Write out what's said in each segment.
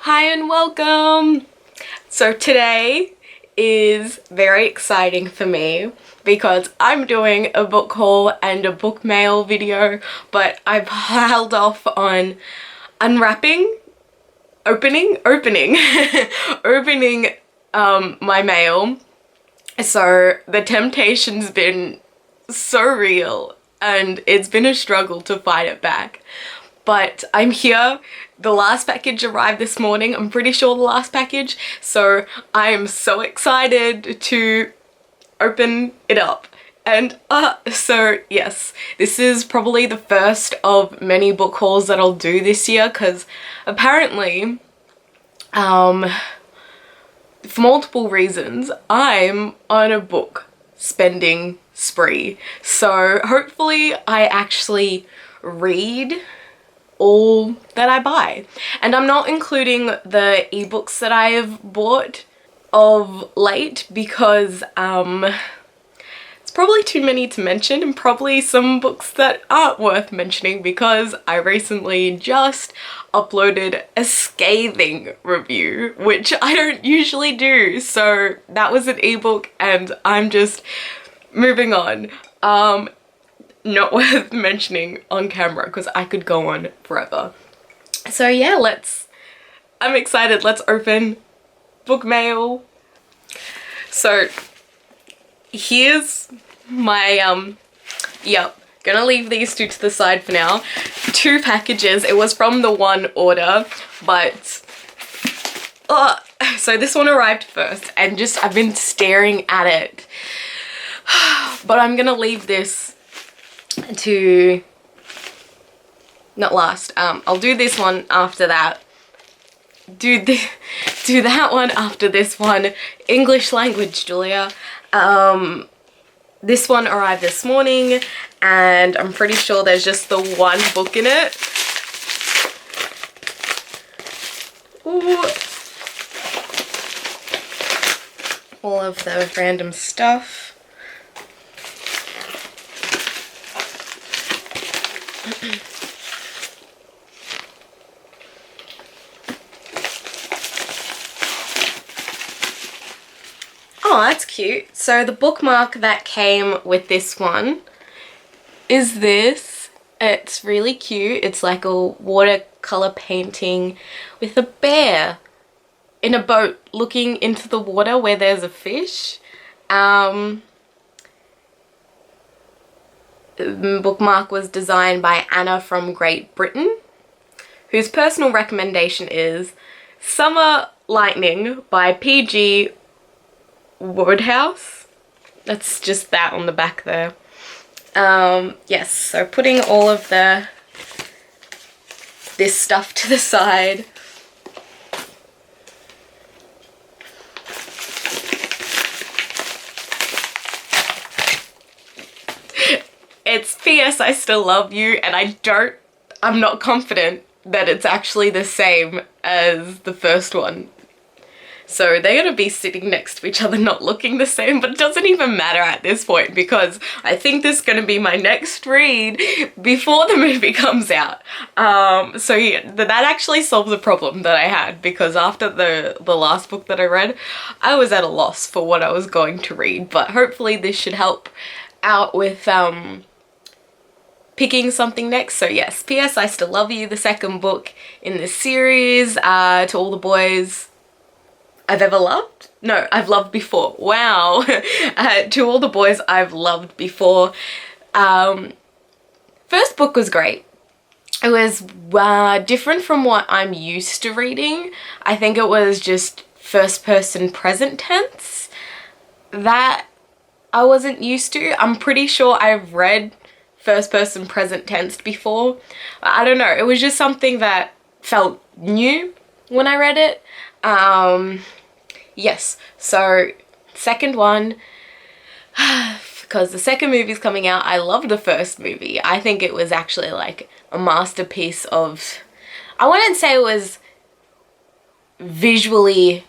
Hi and welcome! So today is very exciting for me because I'm doing a book haul and a book mail video, but I've held off on unwrapping, opening my mail. So the temptation's been so real and it's been a struggle to fight it back. But I'm here. The last package arrived this morning. I'm pretty sure the last package. So I'm so excited to open it up. And so yes, this is probably the first of many book hauls that I'll do this year because apparently, for multiple reasons, I'm on a book spending spree. So hopefully I actually read all that I buy. And I'm not including the ebooks that I have bought of late because it's probably too many to mention, and probably some books that aren't worth mentioning because I recently just uploaded a scathing review, which I don't usually do. So that was an ebook and I'm just moving on. Not worth mentioning on camera because I could go on forever. So yeah, I'm excited. Let's open book mail. So here's my, gonna leave these two to the side for now. 2 packages. It was from the one order, but so this one arrived first and I've been staring at it. But I'm gonna leave this to not last. I'll do this one after that. Do that one after this one. English language, Julia. This one arrived this morning and I'm pretty sure there's just the one book in it. Ooh. All of the random stuff. Oh, that's cute. So the bookmark that came with this one is this. It's really cute. It's like a watercolor painting with a bear in a boat looking into the water where there's a fish. The bookmark was designed by Anna from Great Britain, whose personal recommendation is Summer Lightning by P.G. Wodehouse. That's just that on the back there. Yes, so putting all of this stuff to the side. It's P.S. I Still Love You, and I'm not confident that it's actually the same as the first one. So they're gonna be sitting next to each other not looking the same, but it doesn't even matter at this point because I think this is gonna be my next read before the movie comes out. So yeah, that actually solves a problem that I had because after the last book that I read, I was at a loss for what I was going to read, but hopefully this should help out with picking something next. So yes, P.S. I Still Love You, the second book in this series. To all the boys I've ever loved? No, I've loved before. Wow. To all the boys I've loved before. First book was great. It was different from what I'm used to reading. I think it was just first person present tense that I wasn't used to. I'm pretty sure I've read first person present tense before. I don't know. It was just something that felt new when I read it. Yes, so second one, because the second movie's coming out. I loved the first movie. I think it was actually like a masterpiece of, I wouldn't say it was visually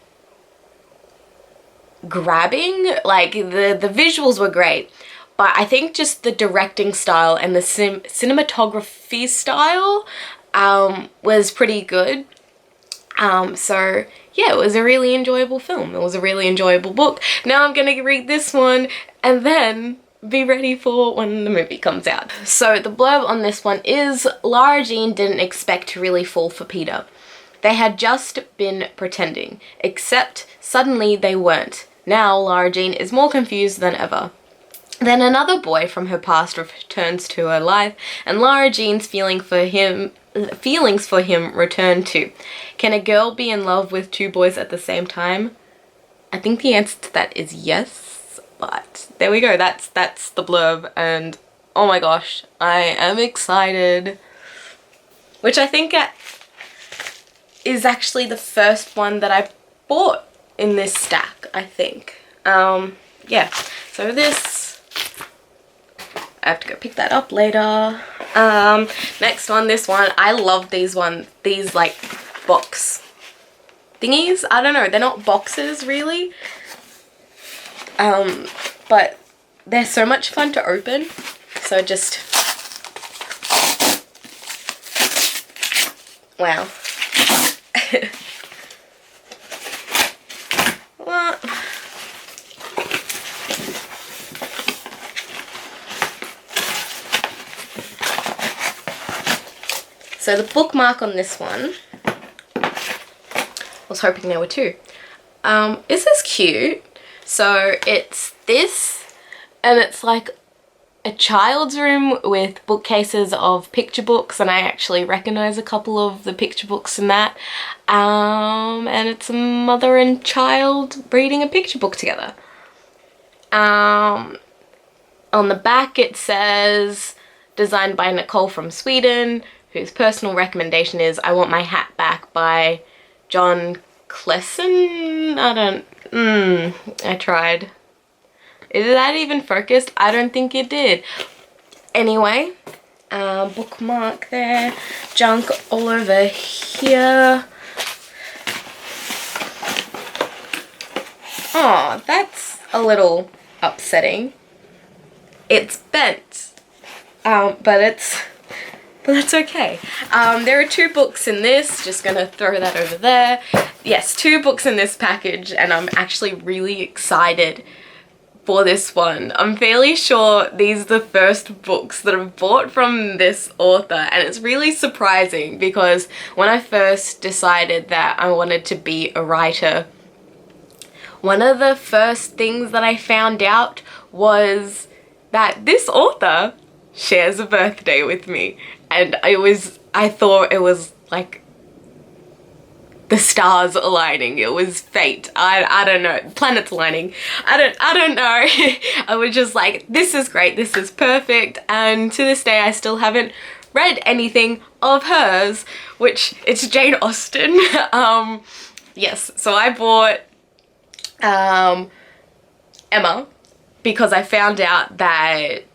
grabbing, like the visuals were great, but I think just the directing style and the cinematography style was pretty good. So yeah, it was a really enjoyable film. It was a really enjoyable book. Now I'm gonna read this one and then be ready for when the movie comes out. So the blurb on this one is, Lara Jean didn't expect to really fall for Peter. They had just been pretending, except suddenly they weren't. Now Lara Jean is more confused than ever. Then another boy from her past returns to her life, and Lara Jean's feelings for him return too. Can a girl be in love with two boys at the same time? I think the answer to that is yes, but there we go. That's the blurb, and oh my gosh, I am excited. Which I think is actually the first one that I bought in this stack, I think. Yeah, so this, I have to go pick that up later. Next one, this one, I love these like box thingies. I don't know, they're not boxes really, but they're so much fun to open. So just, wow. What? So the bookmark on this one, I was hoping there were two. This is cute. So it's this, and it's like a child's room with bookcases of picture books, and I actually recognize a couple of the picture books in that. And it's a mother and child reading a picture book together. On the back it says, designed by Nicole from Sweden, whose personal recommendation is I Want My Hat Back by John Klesson. I tried. Is that even focused? I don't think it did. Anyway, bookmark there, junk all over here. Oh, that's a little upsetting. It's bent, but that's okay. There are two books in this, just gonna throw that over there. Yes, two books in this package, and I'm actually really excited for this one. I'm fairly sure these are the first books that I've bought from this author, and it's really surprising because when I first decided that I wanted to be a writer, one of the first things that I found out was that this author shares a birthday with me, and I thought it was like the stars aligning. It was fate. I don't know, planets aligning. I don't know. I was just like, this is great, this is perfect. And to this day I still haven't read anything of hers, which it's Jane Austen. Yes, so I bought Emma because I found out that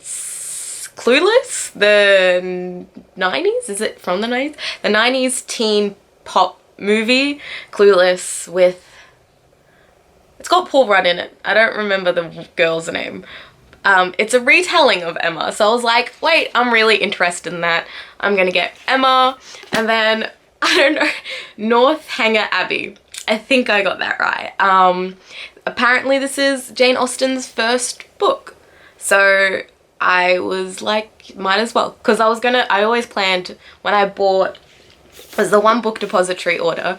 Clueless, the 90s, is it from the 90s? The 90s teen pop movie, Clueless, with, it's got Paul Rudd in it. I don't remember the girl's name. It's a retelling of Emma, so I was like, wait, I'm really interested in that. I'm gonna get Emma, and then, I don't know, Northanger Abbey. I think I got that right. Apparently this is Jane Austen's first book, so I was like, might as well, because I always planned when I bought, was the one Book Depository order,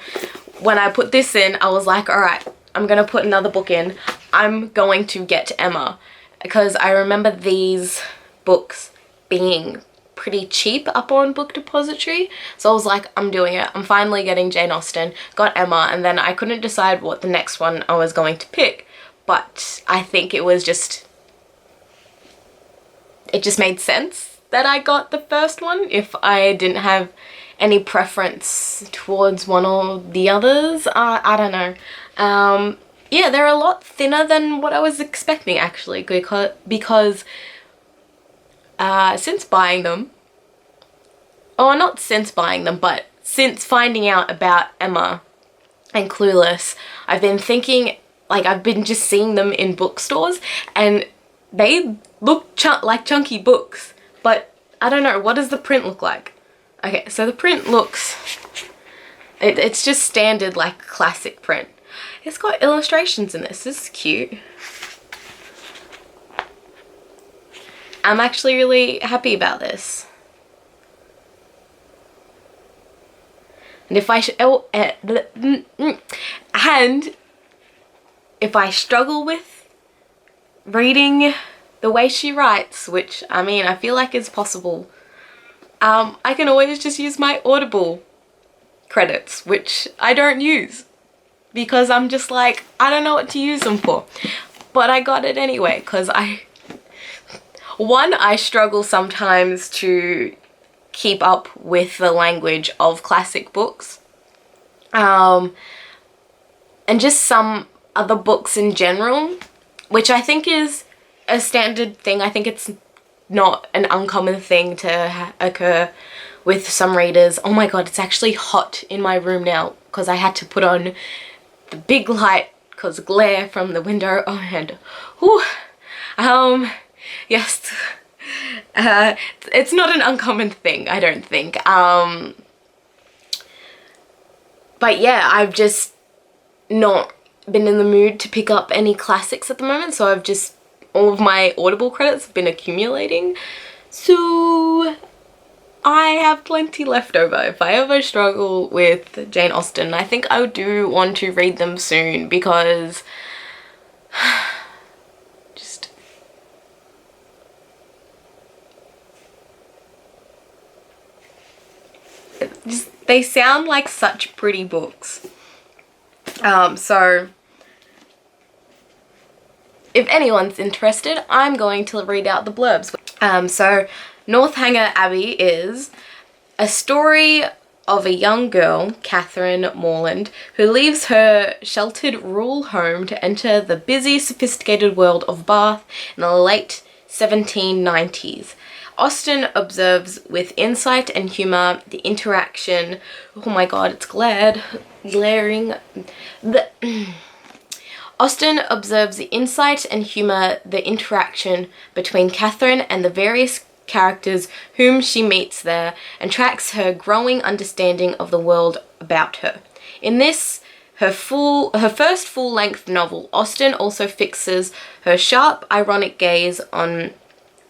when I put this in, I was like, alright, I'm gonna put another book in, I'm going to get Emma, because I remember these books being pretty cheap up on Book Depository, so I was like, I'm doing it, I'm finally getting Jane Austen, got Emma, and then I couldn't decide what the next one I was going to pick, but I think it just made sense that I got the first one if I didn't have any preference towards one or the others. I don't know. Yeah, they're a lot thinner than what I was expecting actually, because since buying them, or not since buying them, but since finding out about Emma and Clueless, I've been thinking, like, I've been just seeing them in bookstores and they look like chunky books, but I don't know, what does the print look like? Okay, so the print looks It's just standard like classic print. It's got illustrations in this. This is cute. I'm actually really happy about this. And if I if I struggle with reading the way she writes, which I mean I feel like is possible, I can always just use my Audible credits, which I don't use because I'm just like, I don't know what to use them for. But I got it anyway because I struggle sometimes to keep up with the language of classic books, and just some other books in general, which I think is a standard thing. I think it's not an uncommon thing to occur with some readers. Oh my god, it's actually hot in my room now because I had to put on the big light because glare from the window. Oh, and whew, yes. It's not an uncommon thing, I don't think. But yeah, I've just not been in the mood to pick up any classics at the moment, so I've just, all of my Audible credits have been accumulating. So I have plenty left over. If I ever struggle with Jane Austen, I think I do want to read them soon because they sound like such pretty books. So if anyone's interested, I'm going to read out the blurbs. So Northanger Abbey is a story of a young girl, Catherine Morland, who leaves her sheltered rural home to enter the busy, sophisticated world of Bath in the late 1790s. Austen observes with insight and humour the interaction, oh my god, it's glaring. Austen observes the insight and humour the interaction between Catherine and the various characters whom she meets there, and tracks her growing understanding of the world about her. In this, her first full-length novel, Austen also fixes her sharp, ironic gaze on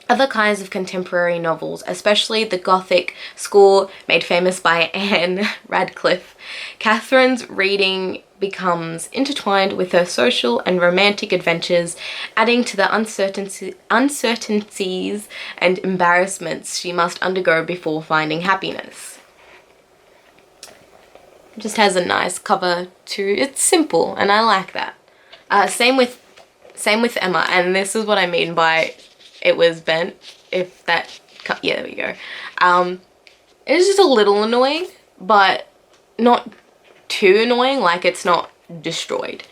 other kinds of contemporary novels, especially the Gothic school made famous by Anne Radcliffe. Catherine's reading becomes intertwined with her social and romantic adventures, adding to the uncertainties and embarrassments she must undergo before finding happiness. It just has a nice cover too. It's simple and I like that. Same with Emma, and this is what I mean by it was bent, if that, yeah, there we go. It's just a little annoying, but not too annoying, like it's not destroyed.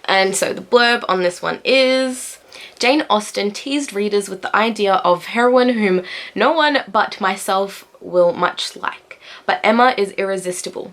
And so the blurb on this one is, Jane Austen teased readers with the idea of heroine whom no one but myself will much like, but Emma is irresistible.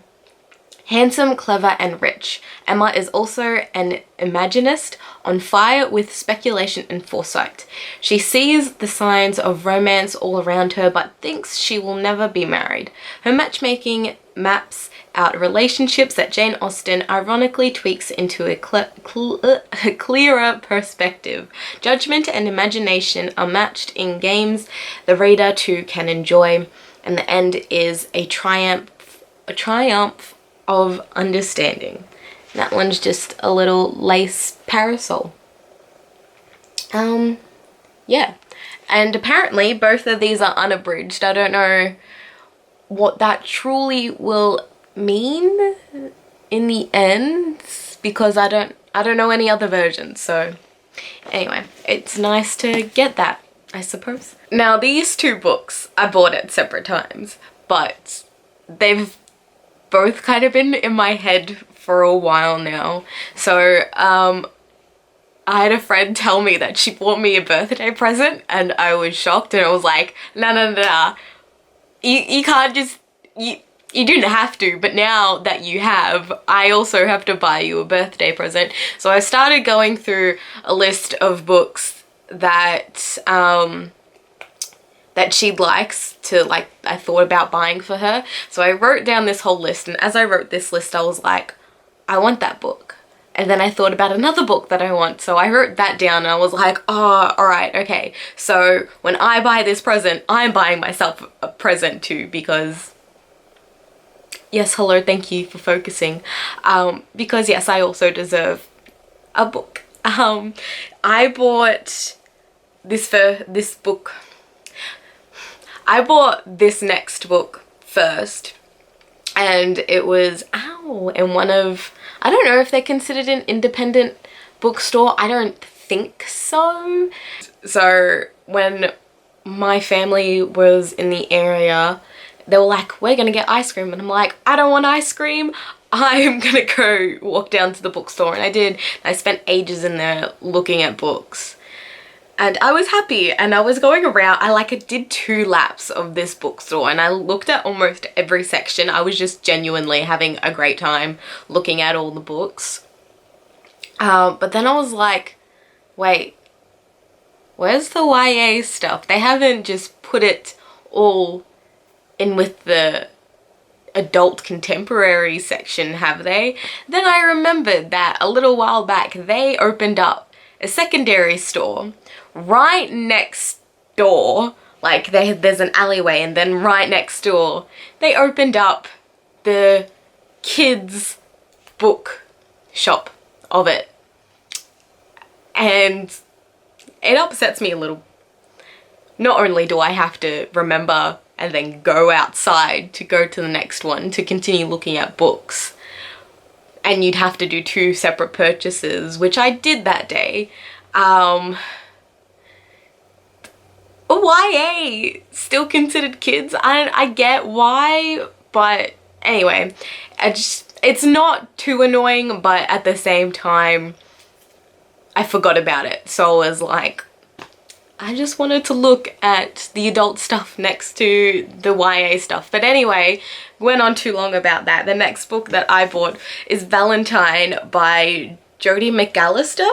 Handsome, clever, and rich, Emma is also an imaginist on fire with speculation and foresight. She sees the signs of romance all around her but thinks she will never be married. Her matchmaking maps out relationships that Jane Austen ironically tweaks into a clearer perspective. Judgment and imagination are matched in games the reader too can enjoy, and the end is a triumph of understanding. That one's just a little lace parasol. Yeah. And apparently both of these are unabridged. I don't know what that truly will mean in the end because I don't know any other versions. So anyway, it's nice to get that, I suppose. Now these two books I bought at separate times, but they've both kind of been in my head for a while now. So I had a friend tell me that she bought me a birthday present and I was shocked, and I was like, nah. You can't just, you didn't have to, but now that you have, I also have to buy you a birthday present. So I started going through a list of books that that she likes to, like, I thought about buying for her. So I wrote down this whole list, and as I wrote this list, I was like, I want that book. And then I thought about another book that I want, so I wrote that down, and I was like, oh, alright, okay. So when I buy this present, I'm buying myself a present too, because yes, hello, thank you for focusing. Because yes, I also deserve a book. I bought this book. I bought this next book first, and it was, in one of, I don't know if they're considered an independent bookstore. I don't think so. So when my family was in the area, they were like, we're gonna get ice cream, and I'm like, I don't want ice cream. I'm gonna go walk down to the bookstore, and I did. I spent ages in there looking at books. And I was happy, and I was going around. I did 2 laps of this bookstore, and I looked at almost every section. I was just genuinely having a great time looking at all the books. But then I was like, wait, where's the YA stuff? They haven't just put it all in with the adult contemporary section, have they? Then I remembered that a little while back they opened up a secondary store right next door. Like, there's an alleyway, and then right next door they opened up the kids book shop of it, and it upsets me a little. Not only do I have to remember and then go outside to go to the next one to continue looking at books, and you'd have to do 2 separate purchases, which I did that day. YA still considered kids. I get why, but anyway, it's not too annoying, but at the same time, I forgot about it. So I was like, I just wanted to look at the adult stuff next to the YA stuff. But anyway, went on too long about that. The next book that I bought is Valentine by Jodie McAllister.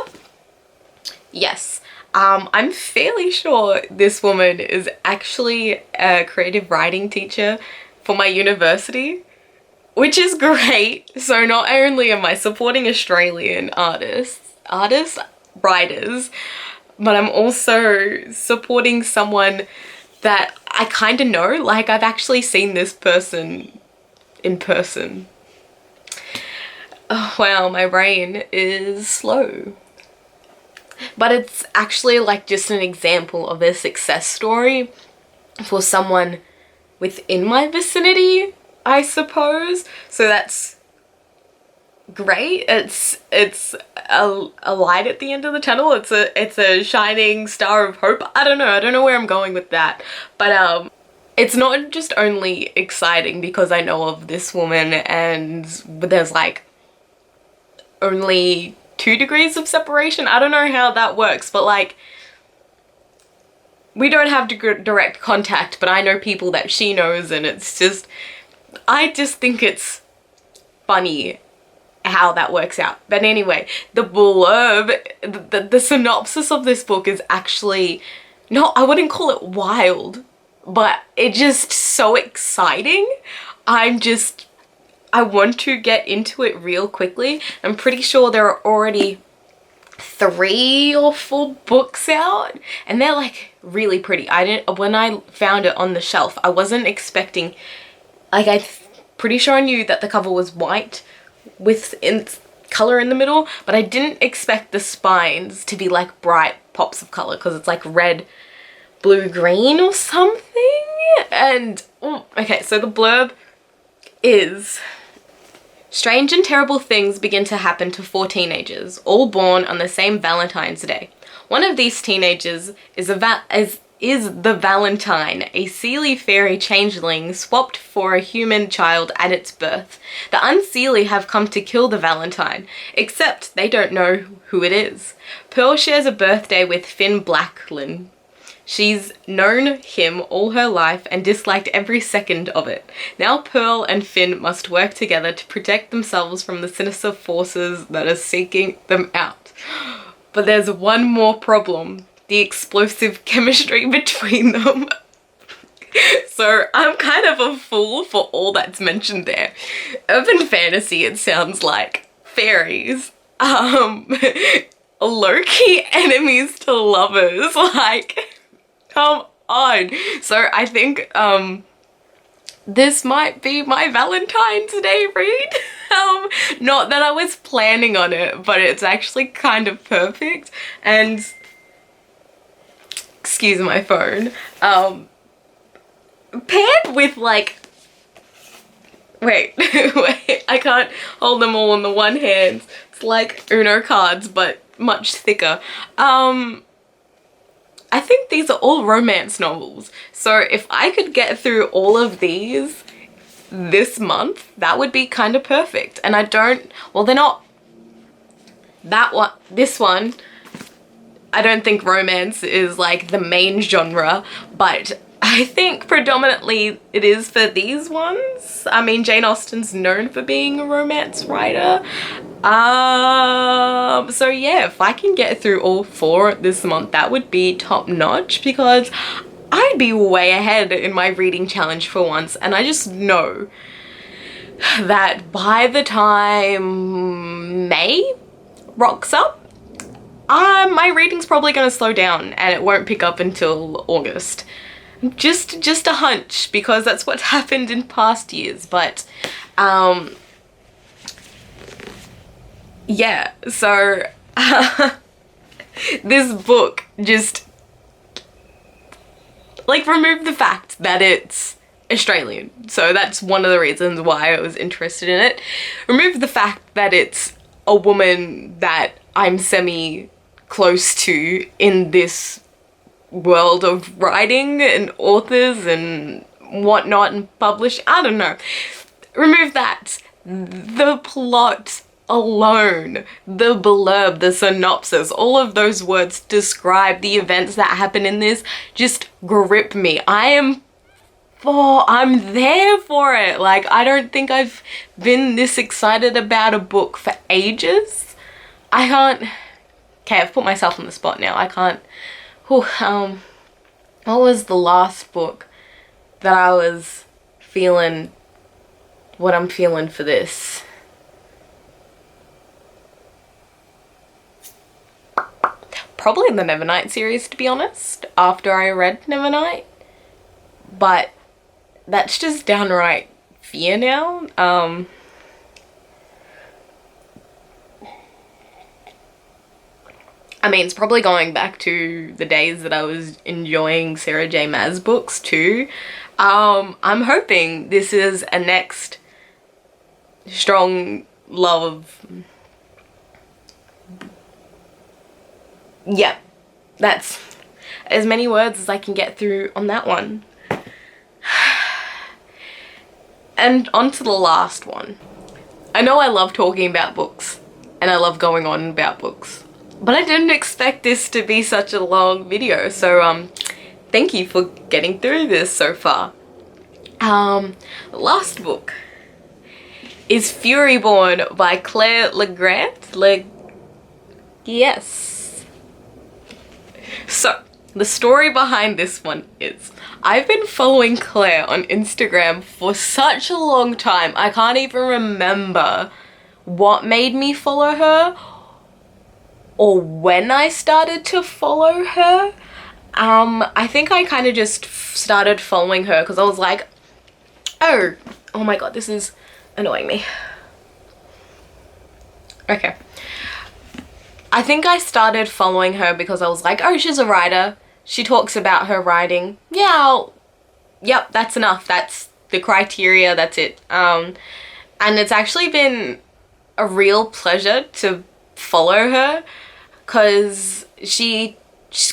Yes. I'm fairly sure this woman is actually a creative writing teacher for my university, which is great. So not only am I supporting Australian writers, but I'm also supporting someone that I kind of know. Like, I've actually seen this person in person. Oh, wow, my brain is slow. But it's actually like just an example of a success story for someone within my vicinity, I suppose. So that's great. It's a light at the end of the tunnel. It's a shining star of hope. I don't know where I'm going with that. But it's not just only exciting because I know of this woman and there's like only 2 degrees of separation. I don't know how that works, but like, we don't have direct contact, but I know people that she knows, and it's just, I just think it's funny how that works out. But anyway, the blurb, the synopsis of this book is actually not, I wouldn't call it wild, but it's just so exciting. I want to get into it real quickly. I'm pretty sure there are already 3 or 4 books out, and they're like really pretty. When I found it on the shelf, I wasn't expecting, like, I'm pretty sure I knew that the cover was white with color in the middle, but I didn't expect the spines to be like bright pops of color, because it's like red, blue, green or something. And okay, so the blurb is: strange and terrible things begin to happen to 4 teenagers, all born on the same Valentine's Day. One of these teenagers is the Valentine, a Seelie fairy changeling swapped for a human child at its birth. The Unseelie have come to kill the Valentine, except they don't know who it is. Pearl shares a birthday with Finn Blacklin. She's known him all her life and disliked every second of it. Now Pearl and Finn must work together to protect themselves from the sinister forces that are seeking them out. But there's one more problem: the explosive chemistry between them. So I'm kind of a fool for all that's mentioned there. Urban fantasy, it sounds like. Fairies. Low-key enemies to lovers. Like, come on. So I think this might be my Valentine's Day read. Not that I was planning on it, but it's actually kind of perfect. And excuse my phone. Paired with like, wait, I can't hold them all in the one hand. It's like Uno cards, but much thicker. I think these are all romance novels. So if I could get through all of these this month, that would be kind of perfect. And I don't, well, they're not, that one, this one, I don't think romance is like the main genre, but I think predominantly it is for these ones. I mean, Jane Austen's known for being a romance writer. So yeah, if I can get through all 4 this month, that would be top notch, because I'd be way ahead in my reading challenge for once. And I just know that by the time May rocks up, my reading's probably gonna slow down and it won't pick up until August. Just a hunch, because that's what's happened in past years. But yeah, so this book just, like, remove the fact that it's Australian. So that's one of the reasons why I was interested in it. Remove the fact that it's a woman that I'm semi close to in this world of writing and authors and whatnot and publish. I don't know. Remove that. The plot alone, the blurb, the synopsis, all of those words describe the events that happen in this, just grip me. I'm there for it. Like, I don't think I've been this excited about a book for ages. I can't, okay, I've put myself on the spot now. I can't, what was the last book that I was feeling what I'm feeling for this? Probably the Nevernight series, to be honest, after I read Nevernight. But that's just downright fear now. I mean, it's probably going back to the days that I was enjoying Sarah J. Maas books too. I'm hoping this is a next strong love. Yeah, that's as many words as I can get through on that one. And on to the last one. I know I love talking about books and I love going on about books, but I didn't expect this to be such a long video, so thank you for getting through this so far. The last book is Furyborn by Claire Legrand. Yes. So, the story behind this one is, I've been following Claire on Instagram for such a long time. I can't even remember what made me follow her or when I started to follow her. I think I kind of just started following her because I was like, oh my god, this is annoying me. Okay. I think I started following her because I was like, oh, she's a writer. She talks about her writing. Yeah, yep, that's enough. That's the criteria, that's it. And it's actually been a real pleasure to follow her because she's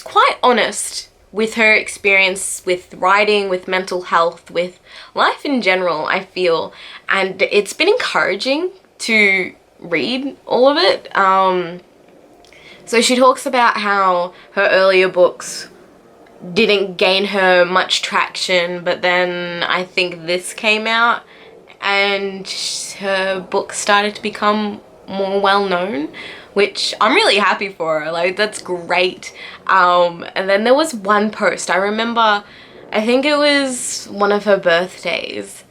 quite honest with her experience with writing, with mental health, with life in general, I feel. And it's been encouraging to read all of it. So she talks about how her earlier books didn't gain her much traction, but then I think this came out and her book started to become more well known, which I'm really happy for her. Like, that's great. And then there was one post, I remember I think it was one of her birthdays.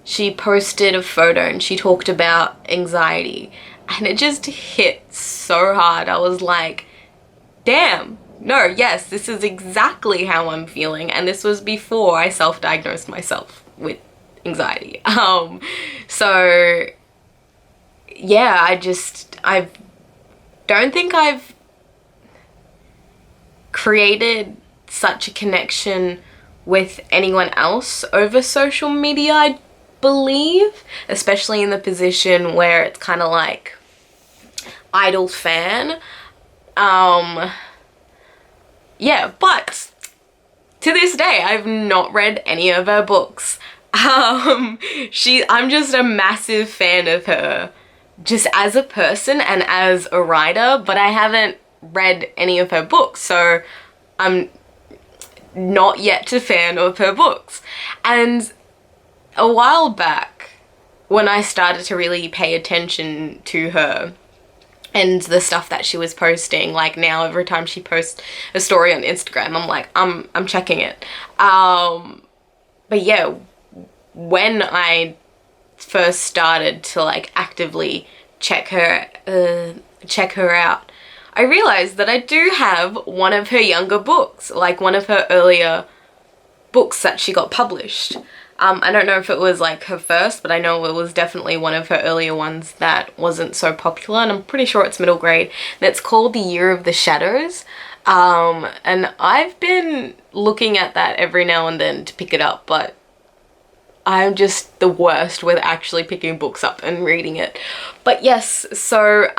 She posted a photo and she talked about anxiety, and it just hit so hard. I was like, damn, no, yes, this is exactly how I'm feeling, and this was before I self-diagnosed myself with anxiety. So yeah, I don't think I've created such a connection with anyone else over social media, I believe, especially in the position where it's kind of like idol fan. Yeah, but to this day I've not read any of her books. I'm just a massive fan of her just as a person and as a writer, but I haven't read any of her books, so I'm not yet a fan of her books. And a while back, when I started to really pay attention to her and the stuff that she was posting, like now every time she posts a story on Instagram, I'm like, I'm checking it. But yeah, when I first started to like actively check her out, I realized that I do have one of her younger books, like one of her earlier books that she got published. I don't know if it was like her first, but I know it was definitely one of her earlier ones that wasn't so popular, and I'm pretty sure it's middle grade. And it's called The Year of the Shadows. And I've been looking at that every now and then to pick it up, but I'm just the worst with actually picking books up and reading it. But yes, so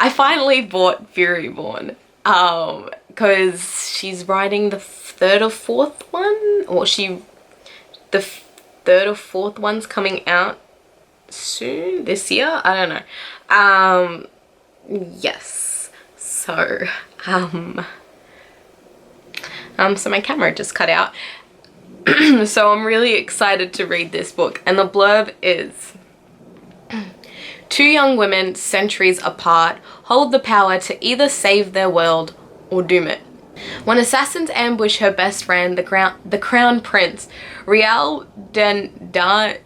I finally bought Fury Born because she's writing the third or fourth one, or the third or fourth one's coming out soon this year, I don't know. Yes, so so my camera just cut out. So I'm really excited to read this book, and the blurb is: two young women, centuries apart, hold the power to either save their world or doom it. When assassins ambush her best friend, the crown prince, Rial Dundine,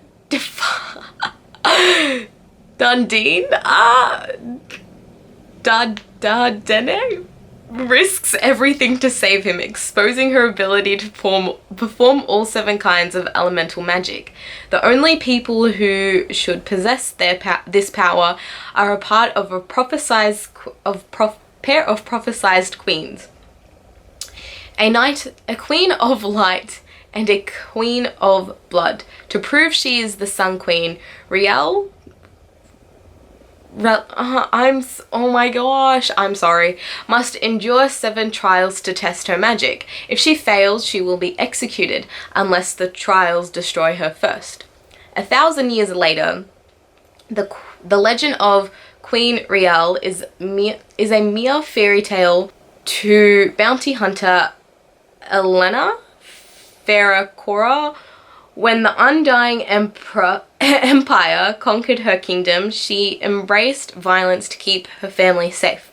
Dardenne risks everything to save him, exposing her ability to perform all 7 kinds of elemental magic. The only people who should possess this power are a part of a pair of prophesized queens. A queen of light and a queen of blood. To prove she is the Sun Queen, oh my gosh, I'm sorry, must endure 7 trials to test her magic. If she fails, she will be executed unless the trials destroy her first. 1,000 years later, the legend of Queen Rial is a mere fairy tale to bounty hunter Elena Ferracora. When the undying empire conquered her kingdom, she embraced violence to keep her family safe.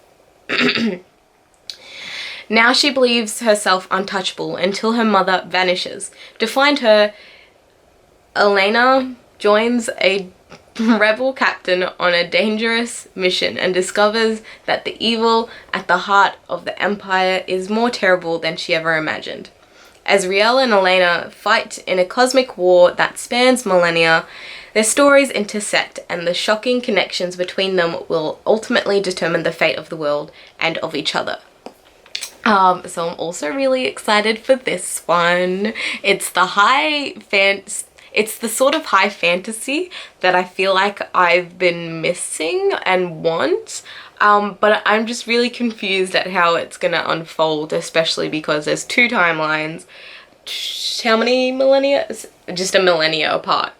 Now she believes herself untouchable until her mother vanishes. To find her, Elena joins a rebel captain on a dangerous mission and discovers that the evil at the heart of the empire is more terrible than she ever imagined. As Riel and Elena fight in a cosmic war that spans millennia, their stories intersect, and the shocking connections between them will ultimately determine the fate of the world and of each other. So I'm also really excited for this one. It's the sort of high fantasy that I feel like I've been missing and want. But I'm just really confused at how it's gonna unfold, especially because there's 2 timelines. How many millennia? Just a millennia apart.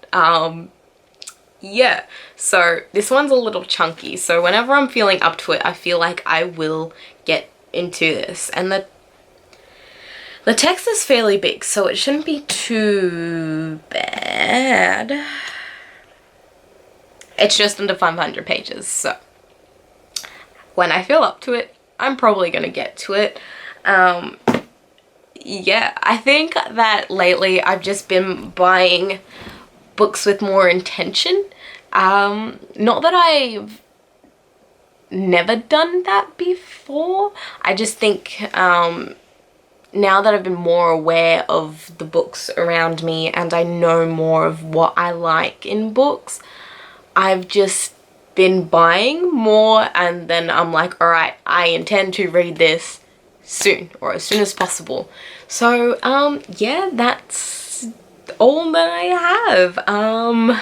Yeah, so this one's a little chunky, so whenever I'm feeling up to it, I feel like I will get into this. And the text is fairly big, so it shouldn't be too bad. It's just under 500 pages, so when I feel up to it, I'm probably gonna get to it. yeah, I think that lately I've just been buying books with more intention. Not that I've never done that before. I just think now that I've been more aware of the books around me and I know more of what I like in books, I've just been buying more, and then I'm like, alright, I intend to read this soon, or as soon as possible. So yeah, that's all that I have.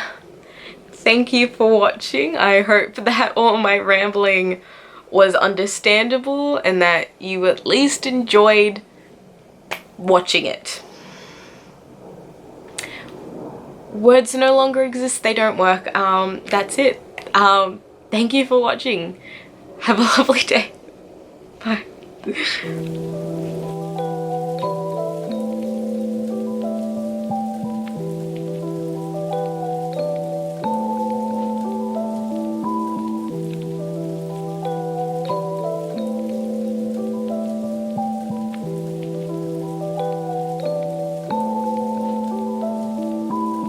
Thank you for watching. I hope that all my rambling was understandable and that you at least enjoyed watching it. Words no longer exist, they don't work. That's it. Thank you for watching. Have a lovely day. Bye.